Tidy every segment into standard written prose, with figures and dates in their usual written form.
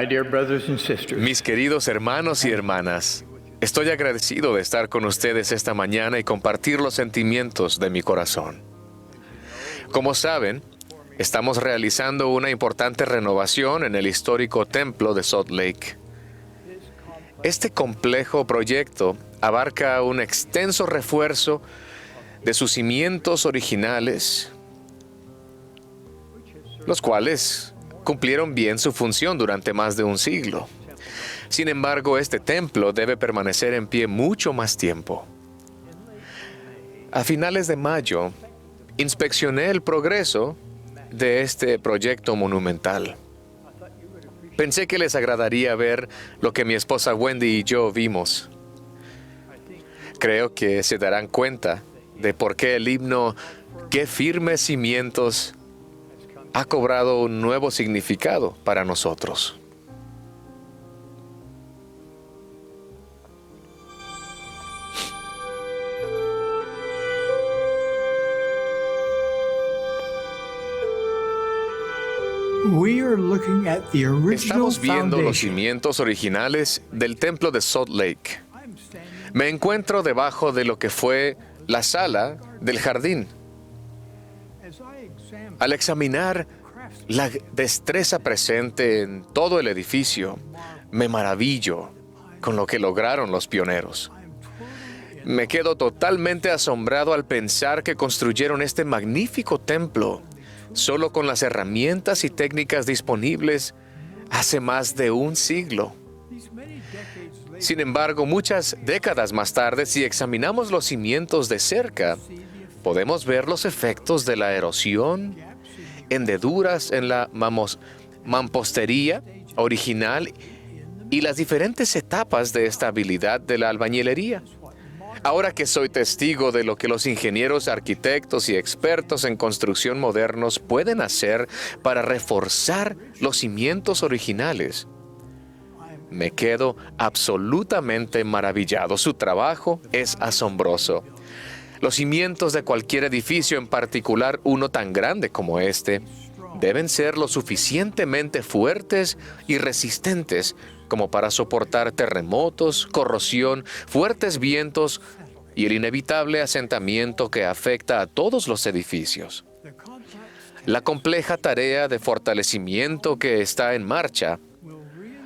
dear brothers and sisters, Mis queridos hermanos y hermanas, estoy agradecido de estar con ustedes esta mañana y compartir los sentimientos de mi corazón. Como saben, estamos realizando una importante renovación en el histórico templo de Salt Lake. Este complejo proyecto abarca un extenso refuerzo de sus cimientos originales, los cuales cumplieron bien su función durante más de un siglo. Sin embargo, este templo debe permanecer en pie mucho más tiempo. A finales de mayo, inspeccioné el progreso de este proyecto monumental. Pensé que les agradaría ver lo que mi esposa Wendy y yo vimos. Creo que se darán cuenta de por qué el himno "Qué firmes cimientos" ha cobrado un nuevo significado para nosotros. we are looking at the original Estamos viendo los foundation. cimientos originales del templo de Salt Lake. Me encuentro debajo de lo que fue la sala del jardín. Al examinar la destreza presente en todo el edificio, me maravillo con lo que lograron los pioneros. Me quedo totalmente asombrado al pensar que construyeron este magnífico templo solo con las herramientas y técnicas disponibles hace más de un siglo. Sin embargo, muchas décadas más tarde, si examinamos los cimientos de cerca, podemos ver los efectos de la erosión, hendeduras en la mampostería original y las diferentes etapas de estabilidad de la albañilería. Ahora que soy testigo de lo que los ingenieros, arquitectos y expertos en construcción modernos pueden hacer para reforzar los cimientos originales, me quedo absolutamente maravillado. Su trabajo es asombroso. Los cimientos de cualquier edificio, en particular uno tan grande como este, deben ser lo suficientemente fuertes y resistentes como para soportar terremotos, corrosión, fuertes vientos y el inevitable asentamiento que afecta a todos los edificios. La compleja tarea de fortalecimiento que está en marcha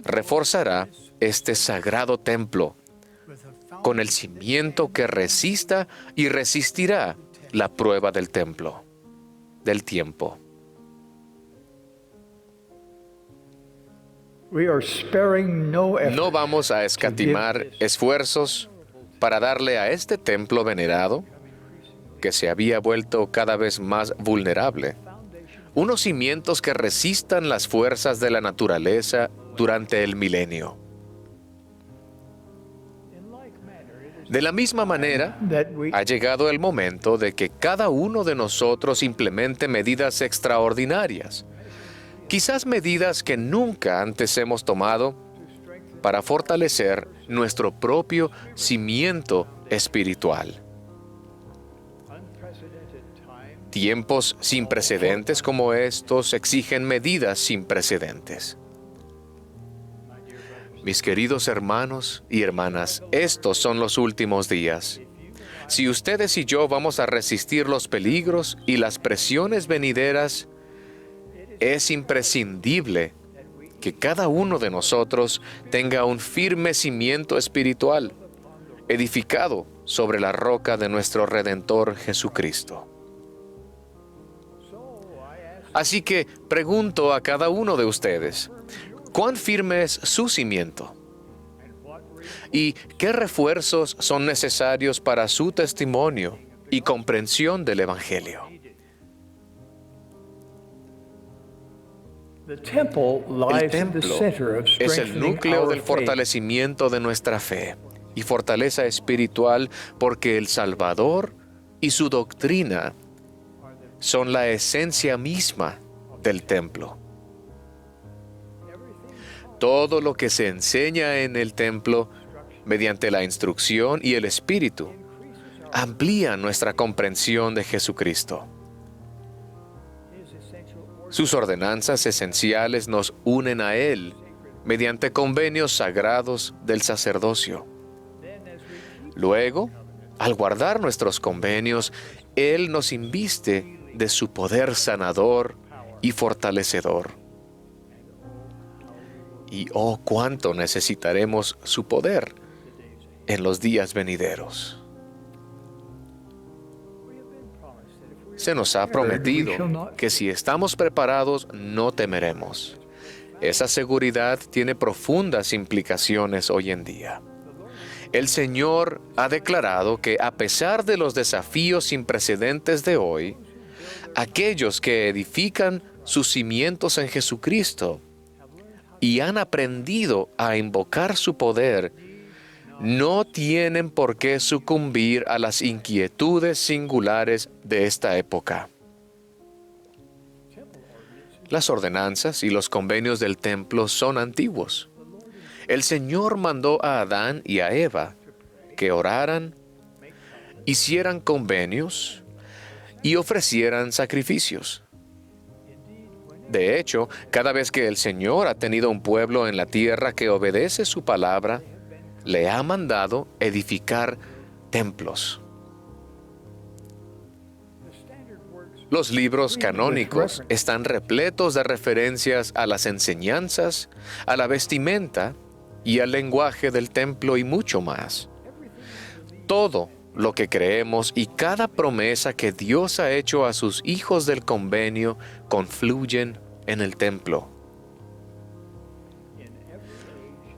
reforzará este sagrado templo con el cimiento que resista y resistirá la prueba del templo, del tiempo. We are sparing no effort. No vamos a escatimar esfuerzos para darle a este templo venerado, que se había vuelto cada vez más vulnerable, unos cimientos que resistan las fuerzas de la naturaleza durante el milenio. De la misma manera, ha llegado el momento de que cada uno de nosotros implemente medidas extraordinarias, quizás medidas que nunca antes hemos tomado, para fortalecer nuestro propio cimiento espiritual. Tiempos sin precedentes como estos exigen medidas sin precedentes. Mis queridos hermanos y hermanas, estos son los últimos días. Si ustedes y yo vamos a resistir los peligros y las presiones venideras, es imprescindible que cada uno de nosotros tenga un firme cimiento espiritual, edificado sobre la roca de nuestro Redentor Jesucristo. Así que pregunto a cada uno de ustedes, ¿cuán firme es su cimiento? ¿Y qué refuerzos son necesarios para su testimonio y comprensión del Evangelio? El templo es el núcleo del fortalecimiento de nuestra fe y fortaleza espiritual, porque el Salvador y su doctrina son la esencia misma del templo. Todo lo que se enseña en el templo, mediante la instrucción y el Espíritu, amplía nuestra comprensión de Jesucristo. Sus ordenanzas esenciales nos unen a Él mediante convenios sagrados del sacerdocio. Luego, al guardar nuestros convenios, Él nos inviste de su poder sanador y fortalecedor. Y oh, cuánto necesitaremos su poder en los días venideros. Se nos ha prometido que si estamos preparados, no temeremos. Esa seguridad tiene profundas implicaciones hoy en día. El Señor ha declarado que a pesar de los desafíos sin precedentes de hoy, aquellos que edifican sus cimientos en Jesucristo y han aprendido a invocar su poder, no tienen por qué sucumbir a las inquietudes singulares de esta época. Las ordenanzas y los convenios del templo son antiguos. El Señor mandó a Adán y a Eva que oraran, hicieran convenios y ofrecieran sacrificios. De hecho, cada vez que el Señor ha tenido un pueblo en la tierra que obedece su palabra, le ha mandado edificar templos. Los libros canónicos están repletos de referencias a las enseñanzas, a la vestimenta y al lenguaje del templo y mucho más. Todo lo que creemos y cada promesa que Dios ha hecho a sus hijos del convenio confluyen en el templo.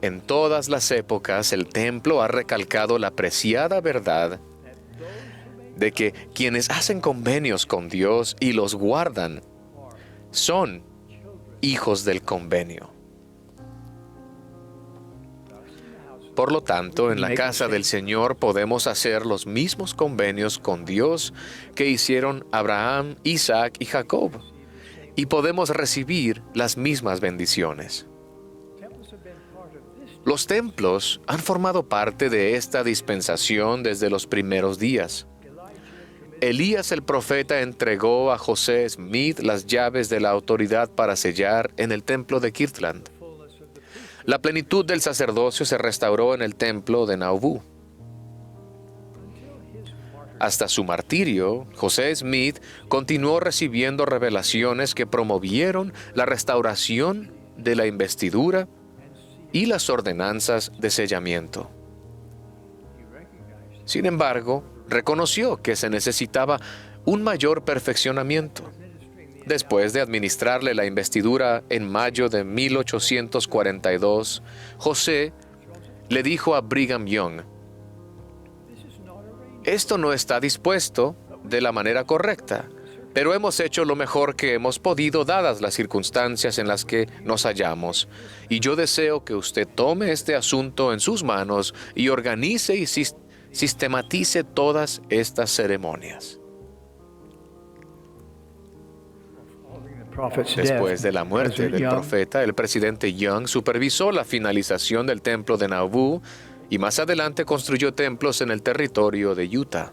En todas las épocas, el templo ha recalcado la preciada verdad de que quienes hacen convenios con Dios y los guardan son hijos del convenio. Por lo tanto, en la casa del Señor podemos hacer los mismos convenios con Dios que hicieron Abraham, Isaac y Jacob, y podemos recibir las mismas bendiciones. Los templos han formado parte de esta dispensación desde los primeros días. Elías el profeta entregó a José Smith las llaves de la autoridad para sellar en el templo de Kirtland. La plenitud del sacerdocio se restauró en el templo de Nauvoo. Hasta su martirio, José Smith continuó recibiendo revelaciones que promovieron la restauración de la investidura y las ordenanzas de sellamiento. Sin embargo, reconoció que se necesitaba un mayor perfeccionamiento. Después de administrarle la investidura en mayo de 1842, José le dijo a Brigham Young: «Esto no está dispuesto de la manera correcta, pero hemos hecho lo mejor que hemos podido dadas las circunstancias en las que nos hallamos, y yo deseo que usted tome este asunto en sus manos y organice y sistematice todas estas ceremonias». Después de la muerte del profeta, el presidente Young supervisó la finalización del templo de Nauvoo y más adelante construyó templos en el territorio de Utah.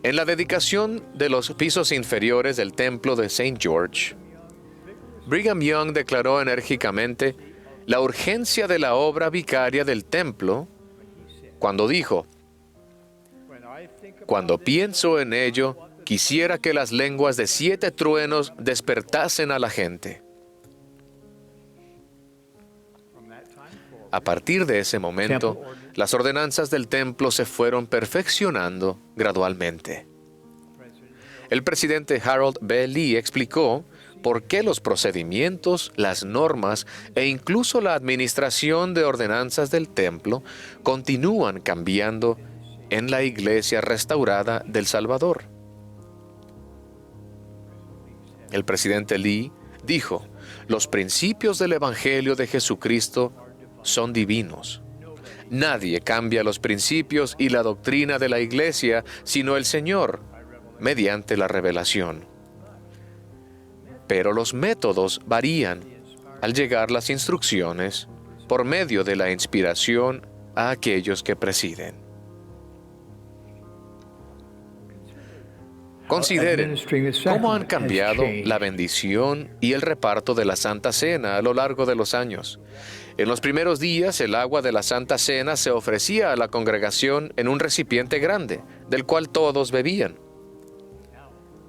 En la dedicación de los pisos inferiores del templo de St. George, Brigham Young declaró enérgicamente la urgencia de la obra vicaria del templo cuando dijo: «Cuando pienso en ello, quisiera que las lenguas de 7 truenos despertasen a la gente». A partir de ese momento, las ordenanzas del templo se fueron perfeccionando gradualmente. El presidente Harold B. Lee explicó por qué los procedimientos, las normas e incluso la administración de ordenanzas del templo continúan cambiando en la iglesia restaurada del Salvador. El presidente Lee dijo: «Los principios del Evangelio de Jesucristo son divinos. Nadie cambia los principios y la doctrina de la iglesia sino el Señor, mediante la revelación. Pero los métodos varían al llegar las instrucciones por medio de la inspiración a aquellos que presiden». Consideren cómo han cambiado la bendición y el reparto de la Santa Cena a lo largo de los años. En los primeros días, el agua de la Santa Cena se ofrecía a la congregación en un recipiente grande, del cual todos bebían.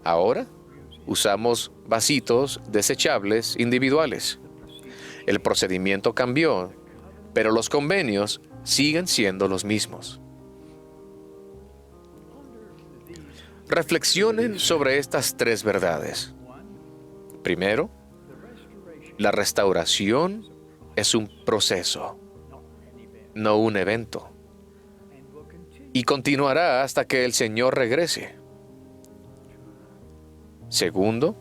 Ahora, usamos vasitos desechables individuales. El procedimiento cambió, pero los convenios siguen siendo los mismos. Reflexionen sobre estas tres verdades. Primero, la restauración es un proceso, no un evento, y continuará hasta que el Señor regrese. Segundo,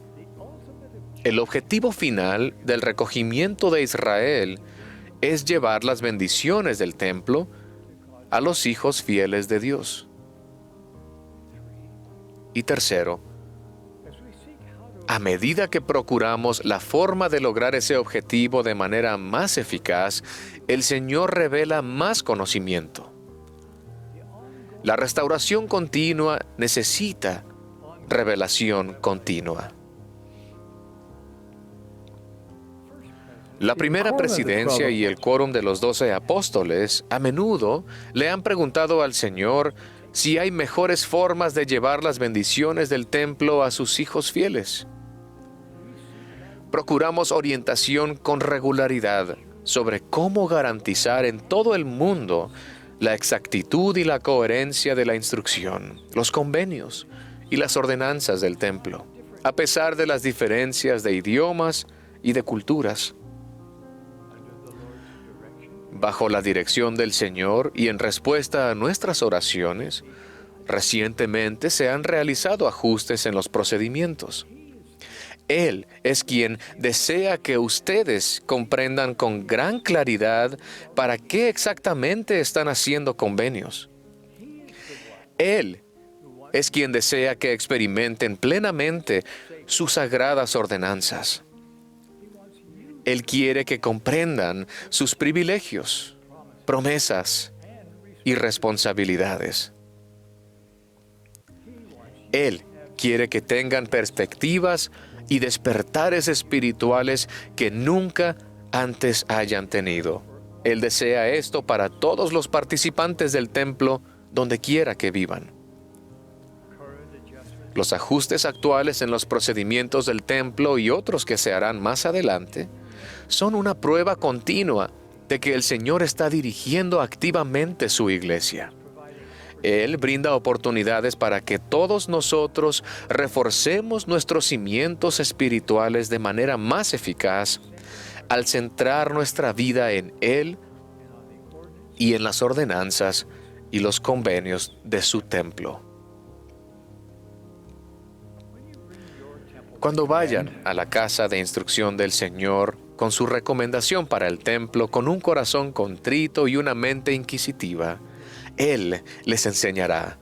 el objetivo final del recogimiento de Israel es llevar las bendiciones del templo a los hijos fieles de Dios. Y tercero, a medida que procuramos la forma de lograr ese objetivo de manera más eficaz, el Señor revela más conocimiento. La restauración continua necesita revelación continua. La primera presidencia y el quórum de los 12 apóstoles a menudo le han preguntado al Señor si hay mejores formas de llevar las bendiciones del templo a sus hijos fieles. Procuramos orientación con regularidad sobre cómo garantizar en todo el mundo la exactitud y la coherencia de la instrucción, los convenios y las ordenanzas del templo, a pesar de las diferencias de idiomas y de culturas. Bajo la dirección del Señor y en respuesta a nuestras oraciones, recientemente se han realizado ajustes en los procedimientos. Él es quien desea que ustedes comprendan con gran claridad para qué exactamente están haciendo convenios. Él es quien desea que experimenten plenamente sus sagradas ordenanzas. Él quiere que comprendan sus privilegios, promesas y responsabilidades. Él quiere que tengan perspectivas y despertares espirituales que nunca antes hayan tenido. Él desea esto para todos los participantes del templo, donde quiera que vivan. Los ajustes actuales en los procedimientos del templo y otros que se harán más adelante son una prueba continua de que el Señor está dirigiendo activamente su iglesia. Él brinda oportunidades para que todos nosotros reforcemos nuestros cimientos espirituales de manera más eficaz al centrar nuestra vida en Él y en las ordenanzas y los convenios de su templo. Cuando vayan a la casa de instrucción del Señor con su recomendación para el templo, con un corazón contrito y una mente inquisitiva, Él les enseñará.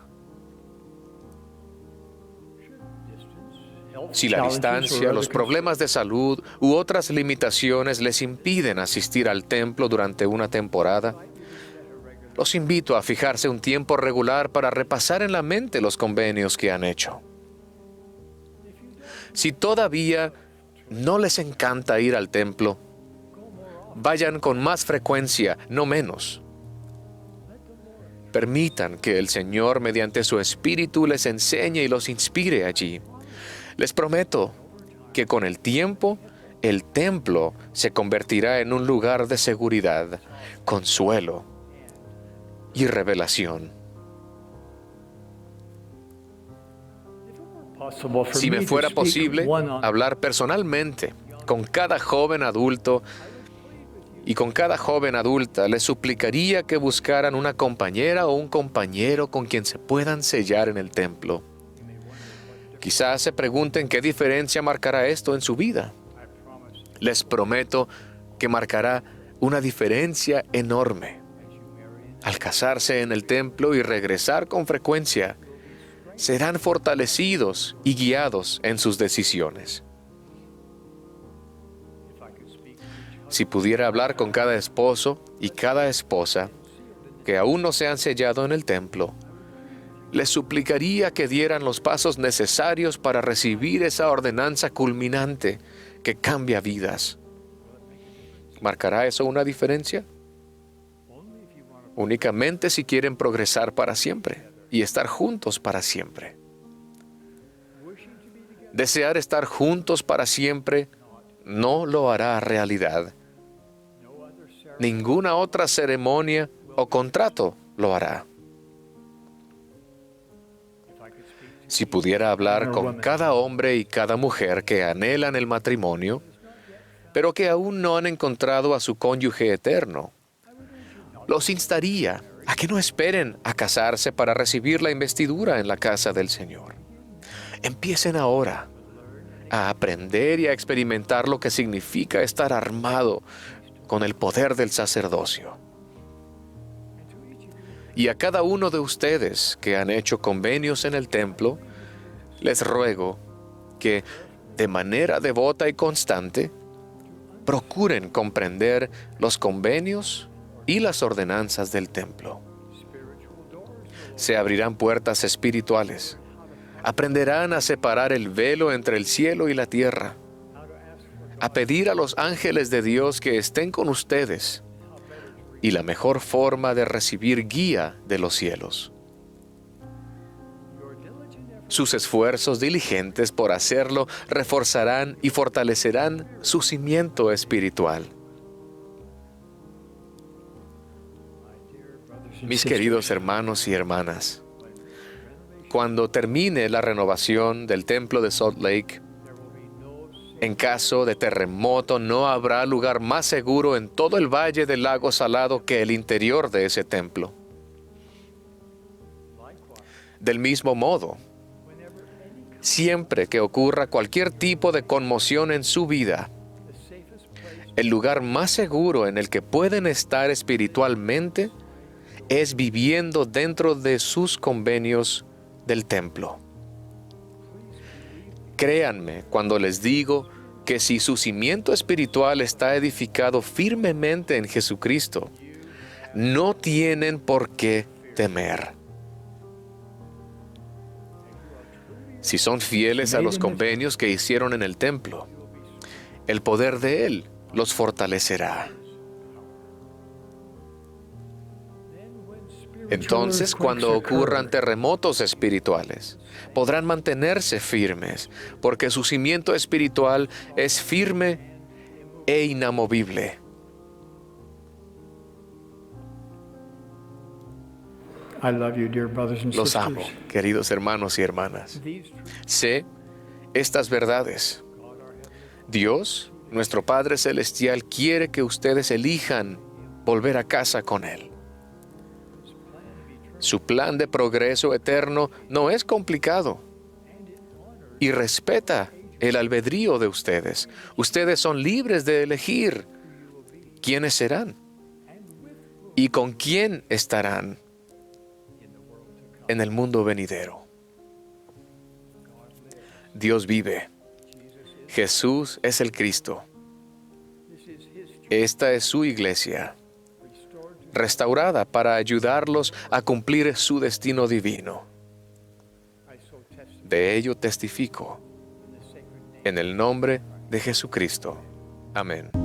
Si la distancia, los problemas de salud u otras limitaciones les impiden asistir al templo durante una temporada, los invito a fijarse un tiempo regular para repasar en la mente los convenios que han hecho. Si todavía no les encanta ir al templo, vayan con más frecuencia, no menos. Permitan que el Señor, mediante su Espíritu, les enseñe y los inspire allí. Les prometo que con el tiempo, el templo se convertirá en un lugar de seguridad, consuelo y revelación. Si me fuera posible hablar personalmente con cada joven adulto y con cada joven adulta, les suplicaría que buscaran una compañera o un compañero con quien se puedan sellar en el templo. Quizás se pregunten qué diferencia marcará esto en su vida. Les prometo que marcará una diferencia enorme. Al casarse en el templo y regresar con frecuencia, serán fortalecidos y guiados en sus decisiones. Si pudiera hablar con cada esposo y cada esposa que aún no se han sellado en el templo, les suplicaría que dieran los pasos necesarios para recibir esa ordenanza culminante que cambia vidas. ¿Marcará eso una diferencia? Únicamente si quieren progresar para siempre y estar juntos para siempre. Desear estar juntos para siempre no lo hará realidad. Ninguna otra ceremonia o contrato lo hará. Si pudiera hablar con cada hombre y cada mujer que anhelan el matrimonio, pero que aún no han encontrado a su cónyuge eterno, los instaría a que no esperen a casarse para recibir la investidura en la casa del Señor. Empiecen ahora a aprender y a experimentar lo que significa estar armado con el poder del sacerdocio. Y a cada uno de ustedes que han hecho convenios en el templo, les ruego que, de manera devota y constante, procuren comprender los convenios y las ordenanzas del templo. Se abrirán puertas espirituales. Aprenderán a separar el velo entre el cielo y la tierra, a pedir a los ángeles de Dios que estén con ustedes, y la mejor forma de recibir guía de los cielos. Sus esfuerzos diligentes por hacerlo reforzarán y fortalecerán su cimiento espiritual. Mis queridos hermanos y hermanas, cuando termine la renovación del templo de Salt Lake, en caso de terremoto no habrá lugar más seguro en todo el valle del lago Salado que el interior de ese templo. Del mismo modo, siempre que ocurra cualquier tipo de conmoción en su vida, el lugar más seguro en el que pueden estar espiritualmente es viviendo dentro de sus convenios del templo. Créanme cuando les digo que si su cimiento espiritual está edificado firmemente en Jesucristo, no tienen por qué temer. Si son fieles a los convenios que hicieron en el templo, el poder de Él los fortalecerá. Entonces, cuando ocurran terremotos espirituales, podrán mantenerse firmes, porque su cimiento espiritual es firme e inamovible. Los amo, queridos hermanos y hermanas. Sé estas verdades. Dios, nuestro Padre Celestial, quiere que ustedes elijan volver a casa con Él. Su plan de progreso eterno no es complicado y respeta el albedrío de ustedes. Ustedes son libres de elegir quiénes serán y con quién estarán en el mundo venidero. Dios vive. Jesús es el Cristo. Esta es su iglesia, restaurada para ayudarlos a cumplir su destino divino. De ello testifico, en el nombre de Jesucristo. Amén.